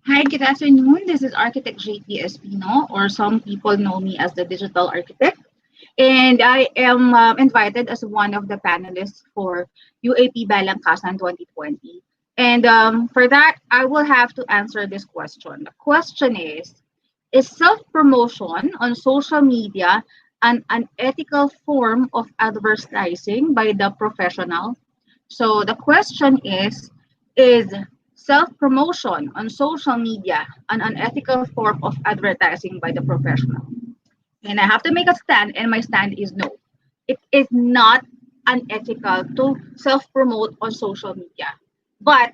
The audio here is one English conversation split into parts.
Hi, good afternoon. This is Architect JP Espino, or some people know me as the Digital Architect. And I am invited as one of the panelists for UAP Balangkasan 2020. And for that, I will have to answer this question. The question is self-promotion on social media an unethical form of advertising by the professional? So the question is self-promotion on social media an unethical form of advertising by the professional? And I have to make a stand, and my stand is no. It is not unethical to self-promote on social media. But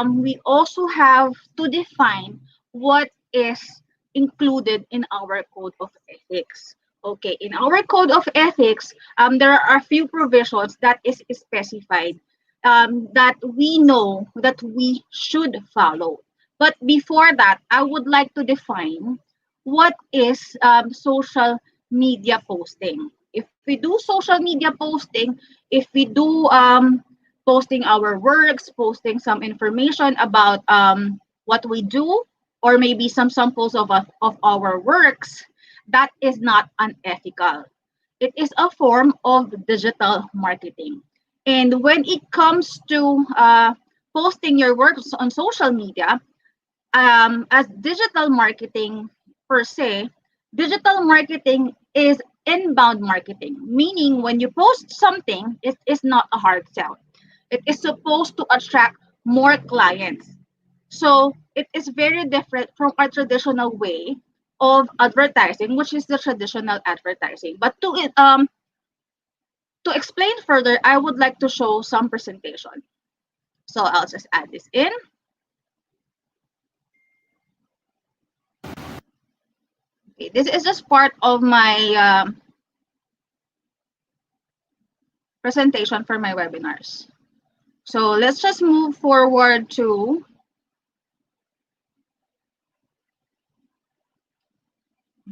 we also have to define what is included in our code of ethics. Okay, in our code of ethics, there are a few provisions that is specified that we know that we should follow. But before that, I would like to define what is social media posting. If we do social media posting, if we do posting our works, posting some information about what we do, or maybe some samples of our works, that is not unethical. It is a form of digital marketing. And when it comes to posting your works on social media, as digital marketing per se, digital marketing is inbound marketing, meaning when you post something, it is not a hard sell. It is supposed to attract more clients. So it is very different from our traditional way of advertising, which is the traditional advertising. But to explain further, I would like to show some presentation. So I'll just add this in. Okay, this is just part of my presentation for my webinars. So let's just move forward to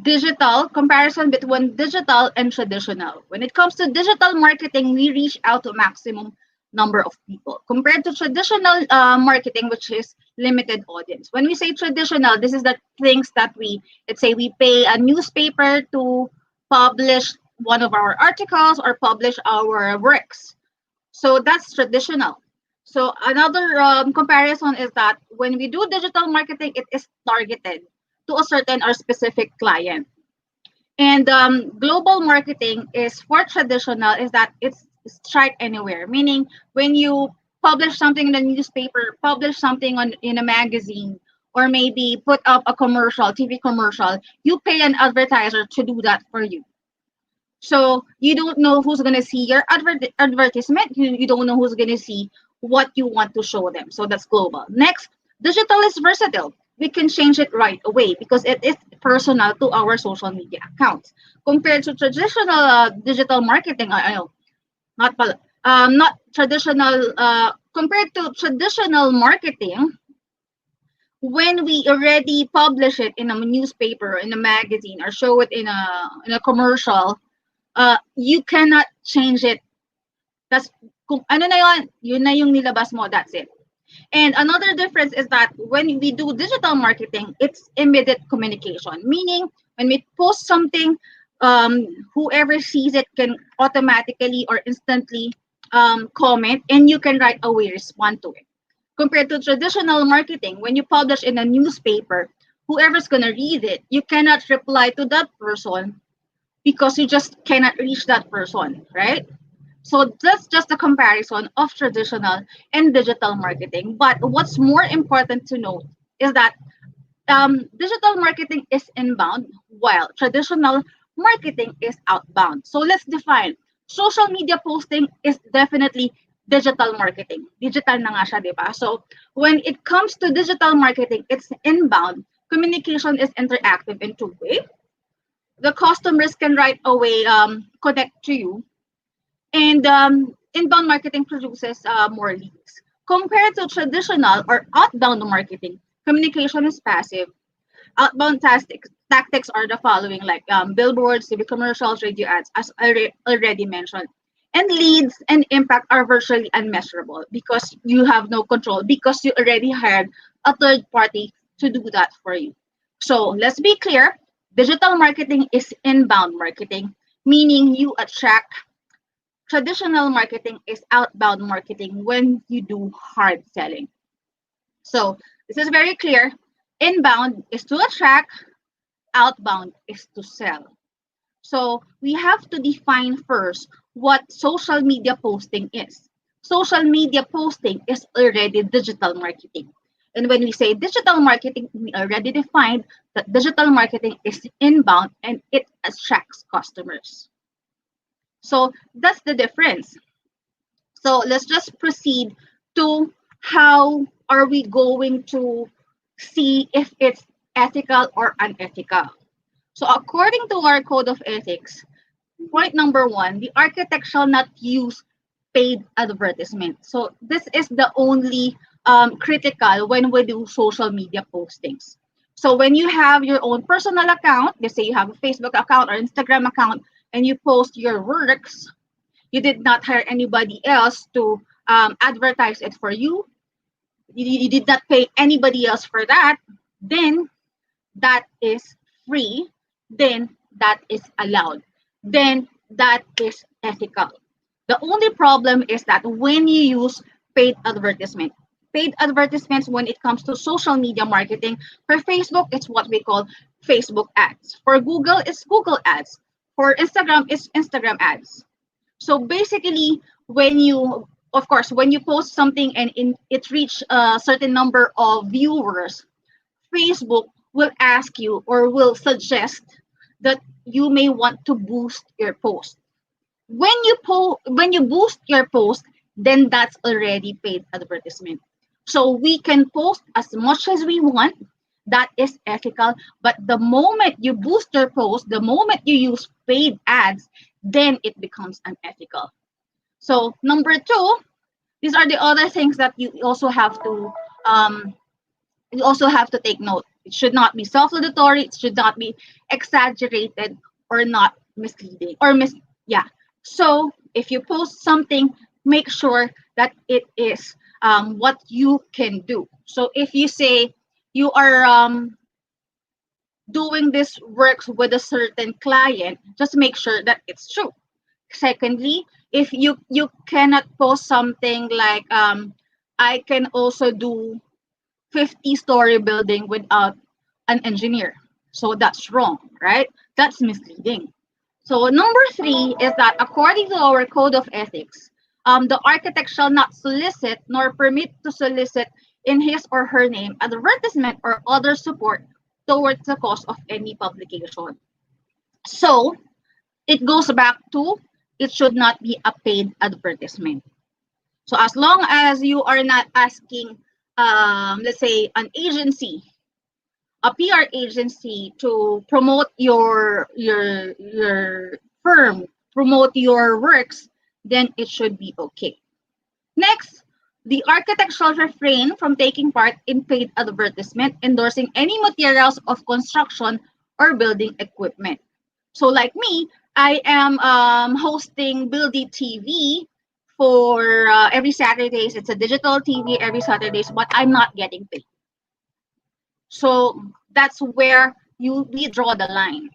digital comparison between digital and traditional. When it comes to digital marketing, we reach out to maximum number of people compared to traditional marketing, which is limited audience. When we say traditional, this is the things that let's say we pay a newspaper to publish one of our articles or publish our works. So that's traditional. So another comparison is that when we do digital marketing, it is targeted to a certain or specific client. And global marketing is for traditional is that it's strike anywhere, meaning when you publish something in a newspaper, publish something on in a magazine, or maybe put up a commercial, TV commercial, you pay an advertiser to do that for you. So you don't know who's going to see your advertisement. You don't know who's going to see what you want to show them. So that's global. Next, digital is versatile. We can change it right away because it is personal to our social media accounts. Compared to traditional digital marketing, I know, not traditional, compared to traditional marketing, when we already publish it in a newspaper, in a magazine, or show it in a commercial, you cannot change it. That's kung ano na yun na yung nilabas mo, that's it. And another difference is that when we do digital marketing, it's immediate communication, meaning when we post something, whoever sees it can automatically or instantly comment, and you can right away respond to it. Compared to traditional marketing, when you publish in a newspaper, whoever's going to read it, you cannot reply to that person because you just cannot reach that person, right? So that's just a comparison of traditional and digital marketing. But what's more important to note is that digital marketing is inbound while traditional marketing is outbound. So let's define. Social media posting is definitely digital marketing. Digital na nga siya, di ba? So when it comes to digital marketing, it's inbound. Communication is interactive in two-way. The customers can right away connect to you, and inbound marketing produces more leads. Compared to traditional or outbound marketing, communication is passive. Outbound tactics are the following, like billboards, TV commercials, radio ads, as I already mentioned. And leads and impact are virtually unmeasurable because you have no control, because you already hired a third party to do that for you. So let's be clear, digital marketing is inbound marketing, meaning you attract. Traditional marketing is outbound marketing when you do hard selling. So this is very clear. Inbound is to attract, outbound is to sell. So we have to define first what social media posting is. Social media posting is already digital marketing. And when we say digital marketing, we already defined that digital marketing is inbound and it attracts customers. So that's the difference. So let's just proceed to how are we going to see if it's ethical or unethical. So according to our code of ethics, point number one, the architect shall not use paid advertisement. So this is the only critical when we do social media postings. So when you have your own personal account, let's say you have a Facebook account or Instagram account, and you post your works, you did not hire anybody else to advertise it for you. You did not pay anybody else for that. Then that is free, then that is allowed, then that is ethical. The only problem is that when you use paid advertisements when it comes to social media marketing, for Facebook, it's what we call Facebook ads. For Google, it's Google ads. For Instagram, it's Instagram ads. So basically, when you, of course, when you post something and it reach a certain number of viewers, Facebook will ask you or will suggest that you may want to boost your post. When you boost your post, then that's already paid advertisement. So we can post as much as we want. That is ethical. But the moment you boost your post, the moment you use paid ads, then it becomes unethical. So number two, these are the other things that um, you also have to take note. It should not be self-laudatory. It should not be exaggerated or not misleading or yeah. So if you post something, make sure that it is what you can do. So if you say you are doing this works with a certain client, just make sure that it's true. Secondly, if you cannot post something like I can also do 50-story building without an engineer. So that's wrong, right? That's misleading. So number three is that according to our code of ethics, the architect shall not solicit nor permit to solicit in his or her name advertisement or other support towards the cause of any publication. So it goes back to it should not be a paid advertisement. So as long as you are not asking, let's say, an agency, a PR agency to promote your firm, promote your works, then it should be okay. Next, the architect shall refrain from taking part in paid advertisement endorsing any materials of construction or building equipment. So like me, I am hosting Buildy TV for every Saturdays. It's a digital TV every Saturdays, but I'm not getting paid. So that's where we draw the line.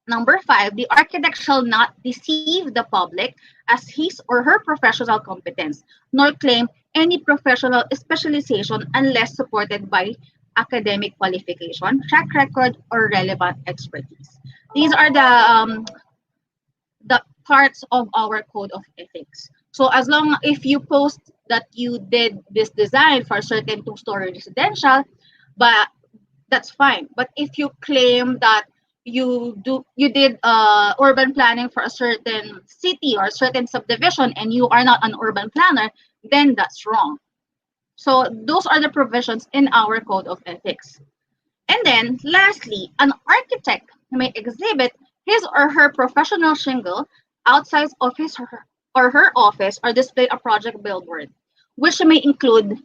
Number five, the architect shall not deceive the public as his or her professional competence, nor claim any professional specialization unless supported by academic qualification, track record, or relevant expertise. These are the parts of our code of ethics. So as long if you post that you did this design for a certain two-story residential, but that's fine. But if you claim that you did urban planning for a certain city or a certain subdivision and you are not an urban planner, then that's wrong. So those are the provisions in our code of ethics. And then lastly, an architect may exhibit his or her professional shingle outside of his or her office or display a project billboard, which may include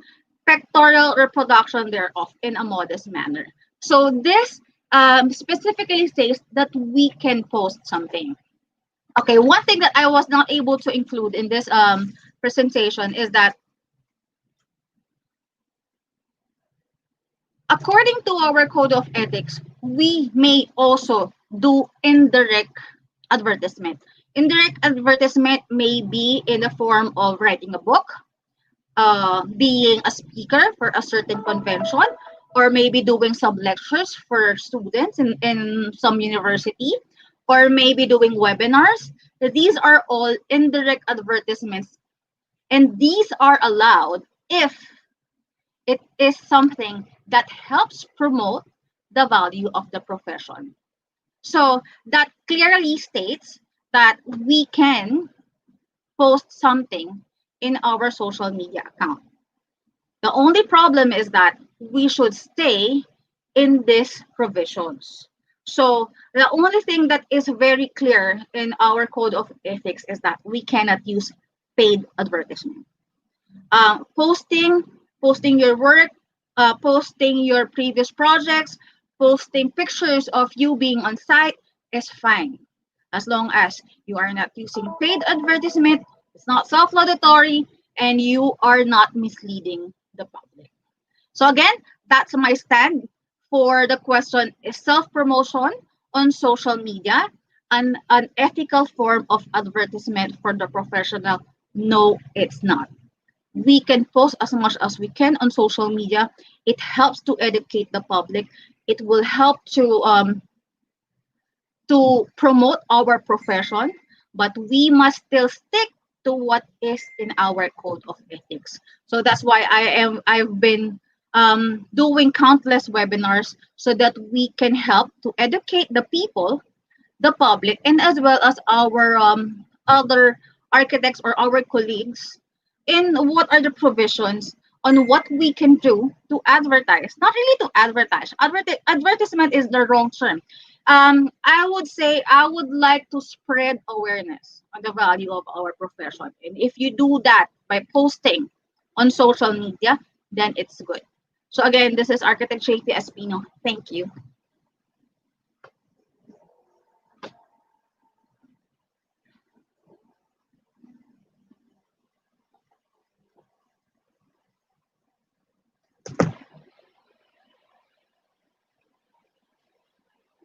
pictorial reproduction thereof in a modest manner. So this specifically says that we can post something. Okay, one thing that I was not able to include in this presentation is that according to our code of ethics, we may also do indirect advertisement. Indirect advertisement may be in the form of writing a book, being a speaker for a certain convention, or maybe doing some lectures for students in some university, or maybe doing webinars. These are all indirect advertisements, and these are allowed if it is something that helps promote the value of the profession. So that clearly states that we can post something in our social media account. The only problem is that we should stay in these provisions. So the only thing that is very clear in our code of ethics is that we cannot use paid advertisement. Posting your work, posting your previous projects, posting pictures of you being on site is fine, as long as you are not using paid advertisement, it's not self-laudatory, and you are not misleading the public. So again, that's my stand for the question: is self-promotion on social media an ethical form of advertisement for the professional? No, it's not. We can post as much as we can on social media. It helps to educate the public. It will help to promote our profession, but we must still stick to what is in our code of ethics. So that's why I've been doing countless webinars so that we can help to educate the people, the public, and as well as our other architects or our colleagues in what are the provisions on what we can do to advertise. Not really to advertise. Advertisement is the wrong term. I would say I would like to spread awareness on the value of our profession. And if you do that by posting on social media, then it's good. So again, this is Architect JP Espino. Thank you.